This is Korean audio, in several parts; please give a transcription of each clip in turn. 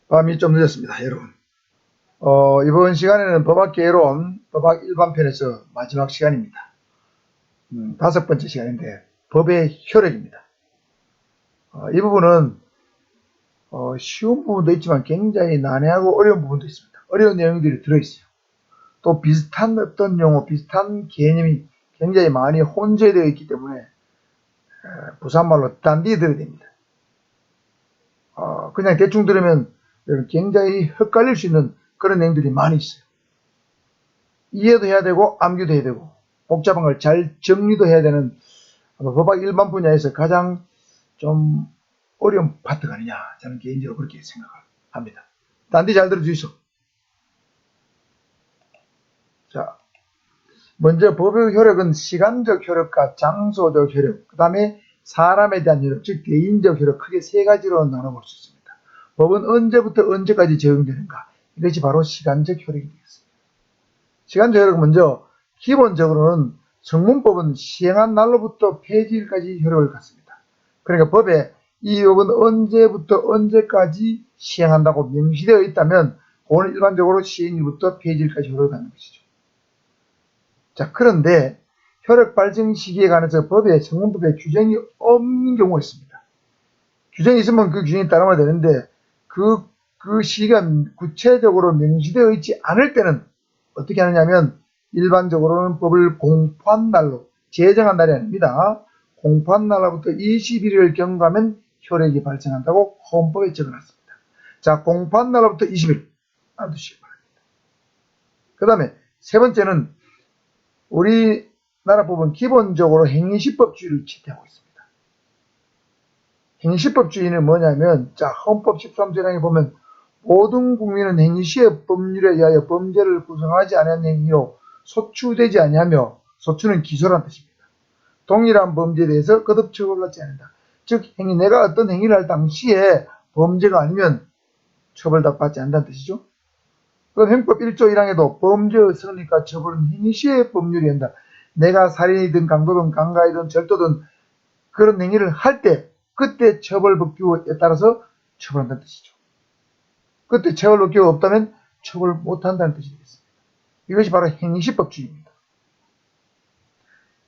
밤이 좀 늦었습니다, 여러분. 이번 시간에는 법학개론, 법학 일반편에서 마지막 시간입니다. 5번째 시간인데, 법의 효력입니다. 이 부분은 쉬운 부분도 있지만 굉장히 난해하고 어려운 부분도 있습니다. 어려운 내용들이 들어있어요. 또 비슷한 어떤 용어, 비슷한 개념이 굉장히 많이 혼재되어 있기 때문에 부산말로 단디 들어야 됩니다. 그냥 대충 들으면 굉장히 헷갈릴 수 있는 그런 내용들이 많이 있어요. 이해도 해야 되고 암기도 해야 되고 복잡한 걸 잘 정리도 해야 되는 법학 일반 분야에서 가장 좀 어려운 파트가 아니냐, 저는 개인적으로 그렇게 생각합니다. 단디 잘 들어주시오. 자, 먼저 법의 효력은 시간적 효력과 장소적 효력, 그 다음에 사람에 대한 효력, 즉 개인적 효력, 크게 세 가지로 나눠볼 수 있습니다. 법은 언제부터 언제까지 적용되는가? 이것이 바로 시간적 효력이 되겠습니다. 시간적 효력은 먼저 기본적으로는 성문법은 시행한 날로부터 폐지일까지 효력을 갖습니다. 그러니까 법에 이 법은 언제부터 언제까지 시행한다고 명시되어 있다면 그거는 일반적으로 시행일부터 폐지일까지 효력을 갖는 것이죠. 자, 그런데 효력 발생 시기에 관해서 법에 성문법에 규정이 없는 경우가 있습니다. 규정이 있으면 그 규정에 따르면 되는데 그 시기가 구체적으로 명시되어 있지 않을 때는 어떻게 하느냐면 일반적으로는 법을 공포한 날로, 제정한 날이 아닙니다. 공포한 날로부터 21일을 경과하면 효력이 발생한다고 헌법에 적어놨습니다. 자, 공포한 날로부터 20일 알아두시기 바랍니다. 그 다음에 세 번째는 우리나라 법은 기본적으로 행위시법주의를 지탱하고 있습니다. 행위시법주의는 뭐냐면, 자, 헌법 13조량에 보면 모든 국민은 행위시의 법률에 의하여 범죄를 구성하지 않은 행위로 소추되지 아니하며, 소추는 기소란 뜻입니다. 동일한 범죄에 대해서 거듭 처벌받지 않는다. 즉 내가 어떤 행위를 할 당시에 범죄가 아니면 처벌받지 않는다는 뜻이죠. 그럼 형법 1조 1항에도 범죄의 성립과 처벌은 행위시의 법률이 한다. 내가 살인이든 강도든 강간이든 절도든 그런 행위를 할 때 그때 처벌법규에 따라서 처벌한다는 뜻이죠. 그때 처벌법규가 없다면 처벌 못한다는 뜻이 되겠습니다. 이것이 바로 행위시법주의입니다.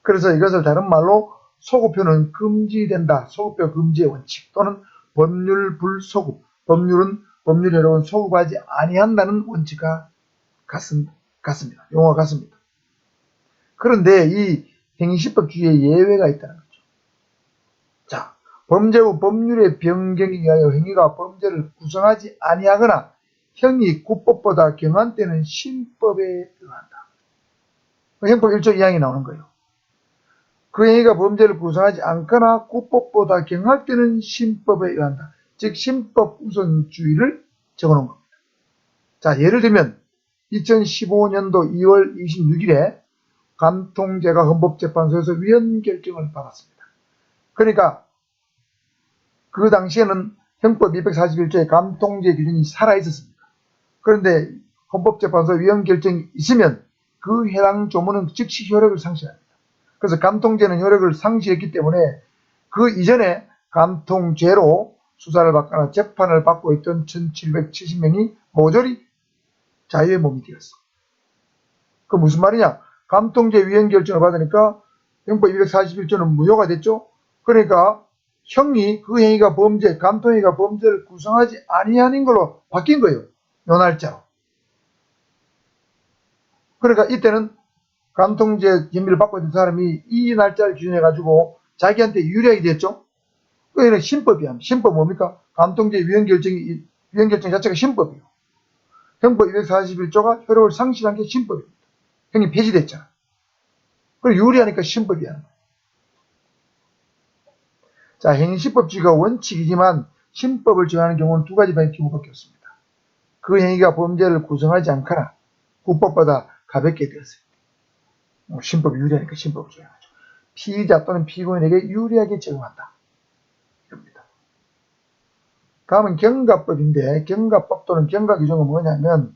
그래서 이것을 다른 말로 소급표는 금지된다. 소급표 금지의 원칙 또는 법률 불소급. 법률 효력은 소급하지 아니한다는 원칙과 같습니다. 용어가 같습니다. 그런데 이 행위시법주의에 예외가 있다는 거죠. 자, 범죄 후 법률의 변경에 의하여 행위가 범죄를 구성하지 아니하거나 형이 구법보다 경한 때는 신법에 의한다. 형법 1조 2항이 나오는 거예요. 그 행위가 범죄를 구성하지 않거나 구법보다 경할 때는 신법에 의한다. 즉 신법 우선주의를 적어놓은 겁니다. 자, 예를 들면 2015년도 2월 26일에 감통죄가 헌법재판소에서 위헌 결정을 받았습니다. 그러니까 그 당시에는 형법 241조의 감통죄 기준이 살아있었습니다. 그런데 헌법재판소 위헌 결정이 있으면 그 해당 조문은 즉시 효력을 상실합니다. 그래서 감통죄는 효력을 상실했기 때문에 그 이전에 감통죄로 수사를 받거나 재판을 받고 있던 1770명이 모조리 자유의 몸이 되었어. 그 무슨 말이냐? 감통죄 위헌 결정을 받으니까 형법 241조는 무효가 됐죠. 그러니까 형이 그 행위가 범죄, 감통행위가 범죄를 구성하지 아니하는 걸로 바뀐 거예요. 요 날짜로. 그러니까 이때는 감통죄 혐의를 받고 있는 사람이 이 날짜를 기준해가지고 자기한테 유리하게 됐죠. 그거는 신법이야. 신법 뭡니까? 감통죄 위헌 결정 자체가 신법이에요. 형법 241조가 효력을 상실한 게 신법입니다. 형이 폐지됐잖아. 그리고 유리하니까 신법이야. 자, 행위시법주의가 원칙이지만 신법을 정하는 경우는 두 가지 경우밖에 없습니다. 그 행위가 범죄를 구성하지 않거나 구법보다 가볍게 되었을 때. 신법이 유리하니까 신법을 적용하죠. 피의자 또는 피고인에게 유리하게 적용한다. 이겁니다. 다음은 경과법인데 경과법 또는 경과 규정은 뭐냐면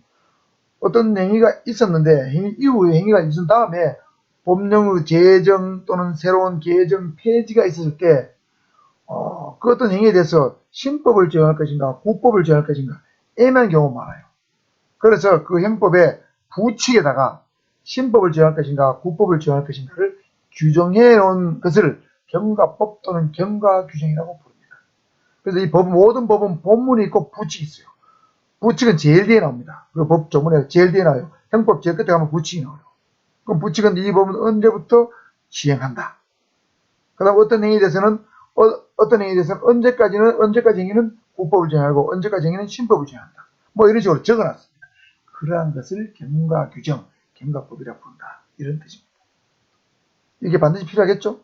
어떤 행위가 있었는데 행위 이후에 행위가 있은 다음에 법령의 제정 또는 새로운 개정 폐지가 있었을 때 그 어떤 행위에 대해서 신법을 적용할 것인가 구법을 적용할 것인가 애매한 경우가 많아요. 그래서 그 형법의 부칙에다가 신법을 적용할 것인가 구법을 적용할 것인가를 규정해 놓은 것을 경과법 또는 경과규정이라고 부릅니다. 그래서 이 모든 법은 본문이 있고 부칙이 있어요. 부칙은 제일 뒤에 나옵니다. 그 법 조문에 제일 뒤에 나와요. 형법 제일 끝에 가면 부칙이 나와요. 그럼 부칙은 이 법은 언제부터 시행한다. 그 다음 어떤 행위에 대해서는 언제까지 행위는 구법을 정하고 언제까지 행위는 신법을 정한다. 뭐 이런 식으로 적어놨습니다. 그러한 것을 경과규정, 경과법이라고 부른다. 이런 뜻입니다. 이게 반드시 필요하겠죠?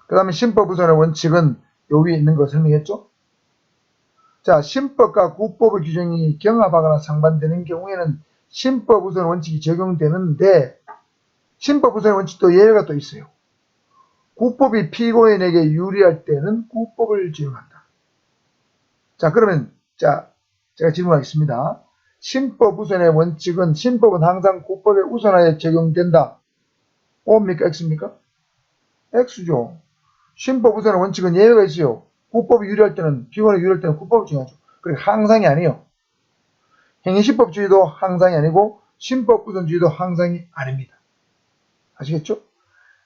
그 다음에 신법 우선의 원칙은 요 위에 있는 거 설명했죠? 자, 신법과 구법의 규정이 경합하거나 상반되는 경우에는 신법 우선 원칙이 적용되는데 신법 우선 원칙도 예외가 또 있어요. 구법이 피고인에게 유리할 때는 구법을 적용한다. 자, 그러면 제가 질문하겠습니다. 신법 우선의 원칙은 신법은 항상 구법에 우선하여 적용된다. O입니까? X입니까? X죠. 신법 우선의 원칙은 예외가 있어요. 구법이 유리할 때는 피고인에게 유리할 때는 구법을 적용하죠. 그러니까 항상이 아니에요. 행위신법주의도 항상이 아니고 신법 우선주의도 항상이 아닙니다. 아시겠죠?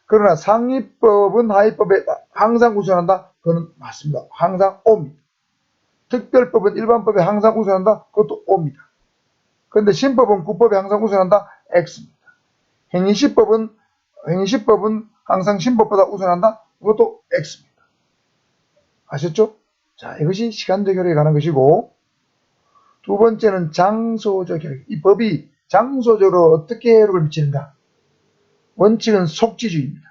그러나 상위법은 하위법에 항상 우선한다? 그건 맞습니다. 항상 O입니다. 특별법은 일반법에 항상 우선한다? 그것도 O입니다. 그런데 신법은 구법에 항상 우선한다? X입니다. 행위시법은 항상 신법보다 우선한다? 그것도 X입니다. 아셨죠? 자, 이것이 시간적 효력에 관한 것이고 두 번째는 장소적 효력. 이 법이 장소적으로 어떻게 효력을 미치는가? 원칙은 속지주의입니다.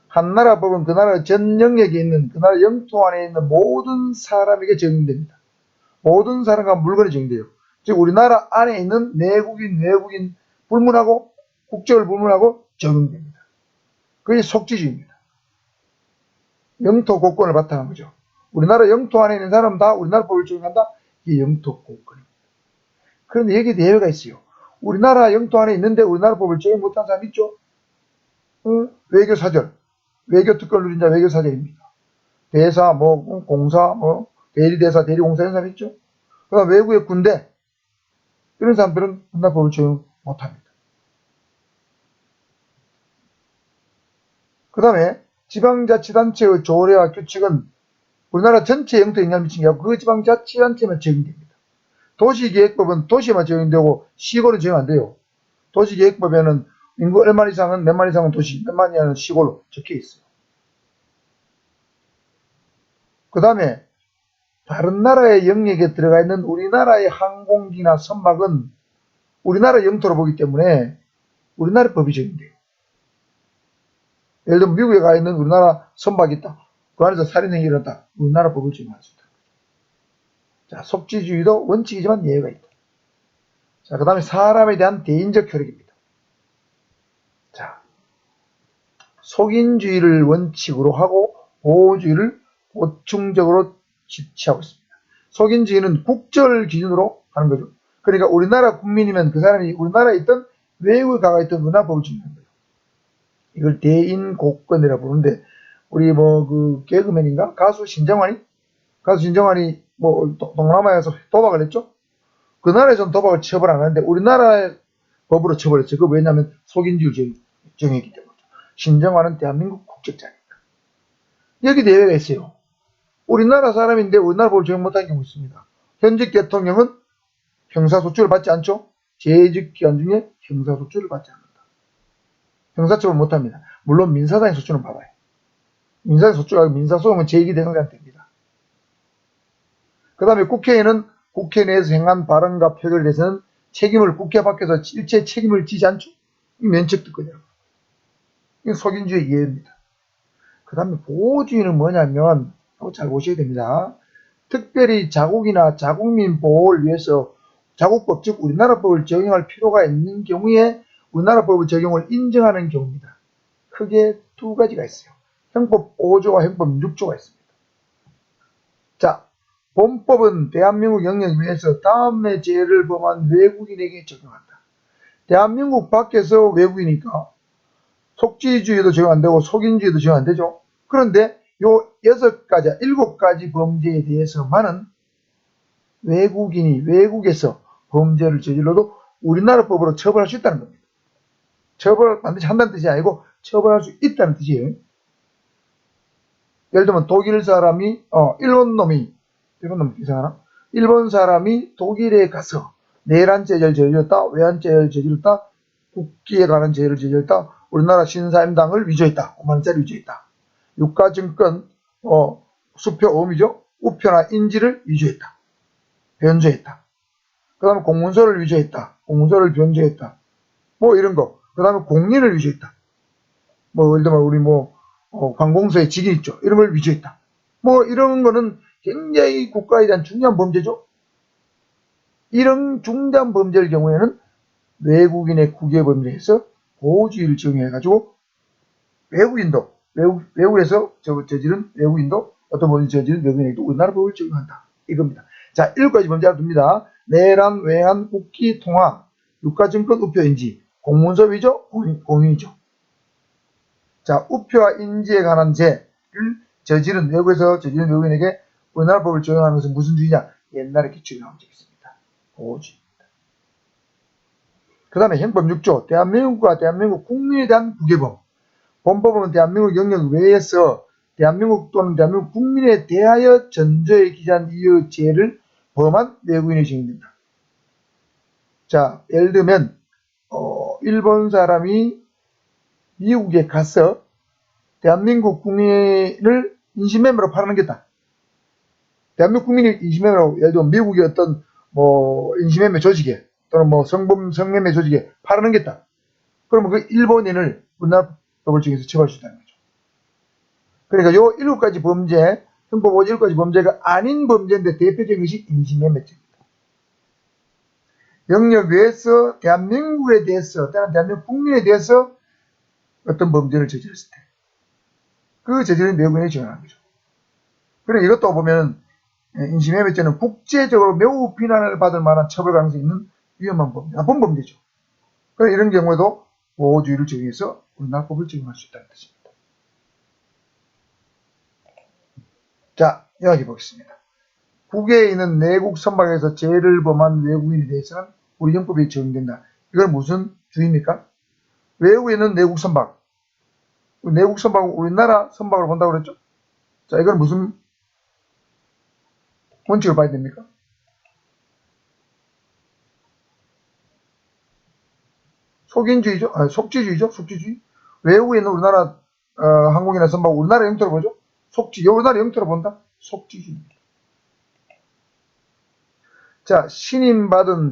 한 나라 법은 그 나라 전 영역에 있는 그 나라 영토 안에 있는 모든 사람에게 적용됩니다. 모든 사람과 물건이 적용돼요. 즉 우리나라 안에 있는 내국인, 외국인 불문하고 국적을 불문하고 적용됩니다. 그게 속지주의입니다. 영토 공권을 바탕한 거죠. 우리나라 영토 안에 있는 사람은 다 우리나라 법을 적용한다? 이게 영토 공권입니다. 그런데 여기에 예외가 있어요. 우리나라 영토 안에 있는데 우리나라 법을 적용 못한 사람 있죠? 외교사절, 외교특권 누린 자 외교사절입니다. 대사, 공사, 대리대사, 대리공사 이런 사람 있죠? 그 다음 외국의 군대, 이런 사람들은 우리나라 법을 적용 못합니다. 그 다음에 지방자치단체의 조례와 규칙은 우리나라 전체 영토에 영향을 미치는 게 아니고 그 지방자치단체만 적용됩니다. 도시계획법은 도시에만 적용되고 시골은 적용 안 돼요. 도시계획법에는 인구 몇 만 이상은 도시, 몇 만 이하는 시골로 적혀 있어요. 그 다음에 다른 나라의 영역에 들어가 있는 우리나라의 항공기나 선박은 우리나라 영토로 보기 때문에 우리나라 법이 적용돼요. 예를 들면 미국에 가 있는 우리나라 선박이 있다. 그 안에서 살인행위를 했다. 우리나라 법을 적용할 수 있다. 자, 속지주의도 원칙이지만 예외가 있다. 자, 그 다음에 사람에 대한 대인적 효력입니다. 자, 속인주의를 원칙으로 하고 보호주의를 보충적으로 지치하고 있습니다. 속인주의는 국적을 기준으로 하는 거죠. 그러니까 우리나라 국민이면 그 사람이 우리나라에 있던 외국에 가가 있던 우리나라 법을 적용하는 거예요. 이걸 대인곡권이라고 부르는데 우리 그 개그맨인가? 가수 신정환이 동남아에서 도박을 했죠? 그 나라에서는 도박을 처벌 안 하는데 우리나라의 법으로 처벌했어요. 그거 왜냐하면 속인주의 정했기 때문이죠. 신정환은 대한민국 국적자니까. 여기 예외가 있어요. 우리나라 사람인데 우리나라 법을 적용 못하는 경우 있습니다. 현직 대통령은 형사소출을 받지 않죠? 재직 기간 중에 형사소출을 받지 않는다. 형사처벌 못합니다. 물론 민사상의 소출은 받아요. 민사상의 소출하고 민사소송은 제2기 대상자한테 됩니다. 그 다음에 국회의원은 국회 내에서 행한 발언과 표결에 대해서는 책임을 국회 밖에서 일체 책임을 지지 않죠. 이 면책특권이라고. 이건 속인주의 예외입니다. 그 다음에 보호주의는 뭐냐면 잘 보셔야 됩니다. 특별히 자국이나 자국민 보호를 위해서 자국법 즉 우리나라 법을 적용할 필요가 있는 경우에 우리나라 법의 적용을 인정하는 경우입니다. 크게 두 가지가 있어요. 형법 5조와 형법 6조가 있습니다. 자, 본법은 대한민국 영역 내에서 다음의 죄를 범한 외국인에게 적용한다. 대한민국 밖에서 외국이니까 속지주의도 적용 안 되고 속인주의도 적용 안 되죠. 그런데 요 7가지 범죄에 대해서만은 외국인이 외국에서 범죄를 저질러도 우리나라 법으로 처벌할 수 있다는 겁니다. 처벌을 반드시 한다는 뜻이 아니고 처벌할 수 있다는 뜻이에요. 예를 들면 독일 사람이 일본 사람이 독일에 가서 내란죄를 저질렀다, 외환죄를 저질렀다, 국기에 관한 죄를 저질렀다, 우리나라 신사임당을 위조했다, 5만원짜리 위조했다, 유가증권 수표 오음이죠, 우표나 인지를 위조했다, 변조했다, 그 다음에 공문서를 위조했다, 공문서를 변조했다, 뭐 이런 거, 그 다음에 공인을 위조했다, 뭐 예를 들면 우리 관공서에 직인 있죠, 이런 걸 위조했다, 뭐 이런 거는 굉장히 국가에 대한 중요한 범죄죠. 이런 중대한 범죄의 경우에는 외국인의 국외 범죄에서 보호주의를 적용해가지고 외국에서 저지른 외국인도 어떤 범죄 저지른 외국인에게도 우리나라 법을 적용한다. 이겁니다. 자, 7가지 범죄를 둡니다. 내란, 외환, 국기, 통화, 유가증권, 우표인지, 공문서 위조, 공인이죠. 자, 우표와 인지에 관한 죄를 저지른 외국에서 저지른 외국인에게 우리나라 법을 적용하는 것은 무슨 주의냐? 옛날에 기출이 나온 적이 있습니다. 보호주의입니다. 그 다음에 형법 6조, 대한민국과 대한민국 국민에 대한 국외범. 본법은 대한민국 영역 외에서 대한민국 또는 대한민국 국민에 대하여 전조에 기재한 이의 죄를 범한 외국인이 적용된다. 자, 예를 들면 일본 사람이 미국에 가서 대한민국 국민을 인신매매로 팔아넘겼다. 대한민국 국민이 인신매매로, 예를 들면 미국의 어떤 인신매매 조직에 또는 성매매 조직에 팔아넘겼다. 그러면 그 일본인을 우리나라 법을 적용해서 처벌할 수 있다는 거죠. 그러니까 요 7가지 범죄, 형법 7가지 범죄가 아닌 범죄인데 대표적인 것이 인신매매죄입니다. 영역 외에서 대한민국에 대해서 또는 대한민국 국민에 대해서 어떤 범죄를 저질렀을 때 그 저지른 외국인이 적용하는 거죠. 그리고 이것도 보면 인신매매죄는 국제적으로 매우 비난을 받을 만한 처벌 가능성이 있는 위험한 범죄, 나쁜 범죄죠. 그래서 이런 경우에도 보호주의를 적용해서 우리나라 법을 적용할 수 있다는 뜻입니다. 자, 이야기 보겠습니다. 국외에 있는 내국 선박에서 죄를 범한 외국인에 대해서는 우리 형법에 적용된다. 이건 무슨 주의입니까? 외국에 있는 내국 선박. 내국 선박은 우리나라 선박으로 본다고 그랬죠? 자, 이건 무슨 원칙을 봐야 됩니까? 속인주의죠? 속지주의죠? 속지주의. 외국에 있는 우리나라 항공이나 선박 우리나라 영토로 보죠? 우리나라 영토로 본다? 속지주의입니다. 자, 신임받은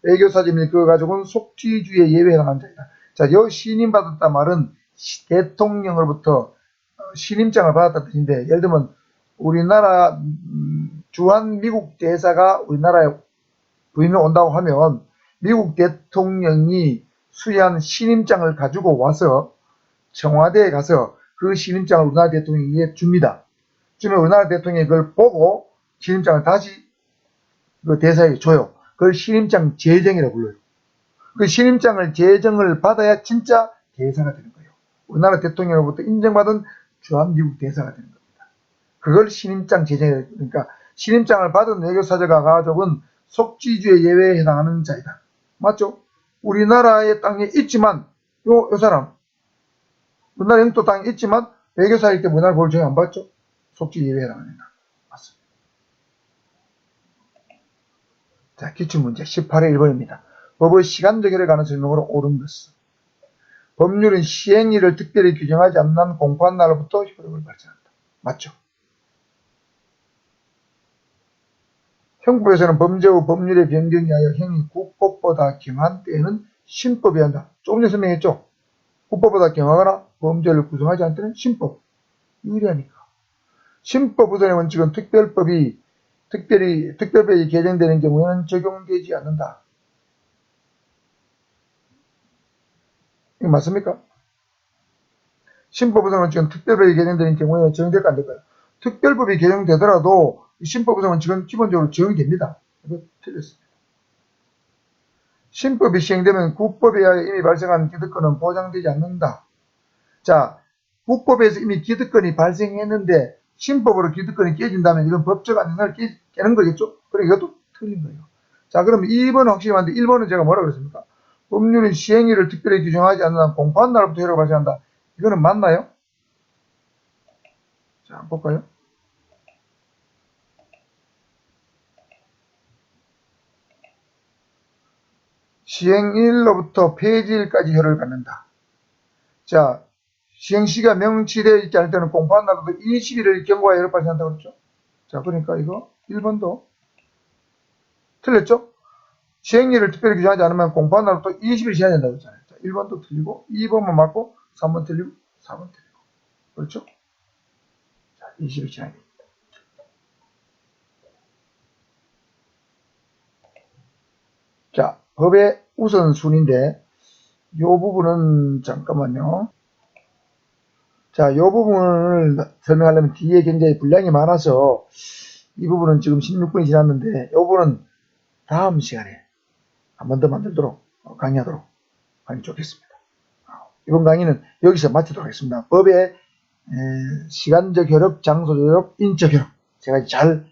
외교사진 및 그거 가지고는 속지주의에 예외에 해당하는 자이다. 자, 요 신임받았다 말은 대통령으로부터 신임장을 받았다는 뜻인데, 예를 들면 우리나라 주한 미국 대사가 우리나라에 부임을 온다고 하면 미국 대통령이 수여한 신임장을 가지고 와서 청와대에 가서 그 신임장을 우리나라 대통령에게 줍니다. 주면 우리나라 대통령이 그걸 보고 신임장을 다시 그 대사에게 줘요. 그걸 신임장 제정이라고 불러요. 그 신임장을 제정을 받아야 진짜 대사가 되는 거예요. 우리나라 대통령으로부터 인정받은 주한미국 대사가 되는 겁니다. 그걸 신임장 제정이라고. 그러니까 신임장을 받은 외교사절과 가족은 속지주의 예외에 해당하는 자이다. 맞죠? 우리나라의 땅에 있지만 요 사람 우리나라 영토 땅에 있지만 외교사일 때 우리나라 법을 적용 안 받죠? 속지 예외에 해당합니다. 맞습니다. 자, 기출문제 18회 1번입니다. 법의 시간적 해를 가는 설명으로 옳은 것은 법률은 시행일을 특별히 규정하지 않는 공포한 날로부터 효력을 발생한다. 맞죠? 형법에서는 범죄 후 법률의 변경에 하여 형이 국법보다 경한 때에는 신법이 한다. 조금 전에 설명했죠? 국법보다 경하거나 범죄를 구성하지 않을 때는 신법. 유리하니까. 신법 우선의 원칙은 특별법이 개정되는 경우에는 적용되지 않는다. 이거 맞습니까? 신법 우선 원칙은 특별법이 개정되는 경우에 적용될까 안 될까요? 특별법이 개정되더라도 신법 우선 원칙은 기본적으로 적용됩니다. 이거 틀렸습니다. 신법이 시행되면 국법에 의하여 이미 발생한 기득권은 보장되지 않는다. 자, 국법에서 이미 기득권이 발생했는데 신법으로 기득권이 깨진다면 이건 법적 안정성을 깨는 거겠죠? 그러니까 이것도 틀린 거예요. 자, 그럼 2번은 확실히 맞는데 1번은 제가 뭐라고 그랬습니까? 법률은 시행일을 특별히 규정하지 않는 한 공포한 날부터 효력을 발생한다. 이거는 맞나요? 자, 한번 볼까요? 시행일로부터 폐지일까지 효력을 갖는다. 자, 시행시가 명시되어 있지 않을 때는 공포한 날부터 20일을 경과하여 효력 발생한다고 그랬죠? 자, 그러니까 이거 1번도 틀렸죠? 시행일을 특별히 규정하지 않으면 공포한 날부터 20일 지나야 된다고 했잖아요. 자, 1번도 틀리고 2번만 맞고 3번 틀리고 4번 틀리고. 그렇죠? 자, 20일 지나야 됩니다. 자, 법의 우선순위인데 이 부분은 잠깐만요. 자, 이 부분을 설명하려면 뒤에 굉장히 분량이 많아서 이 부분은 지금 16분이 지났는데 이 부분은 다음 시간에 한 번 더 만들도록 강의하도록 하면 좋겠습니다. 이번 강의는 여기서 마치도록 하겠습니다. 법의 시간적 효력, 장소적 효력, 인적 효력 제가 잘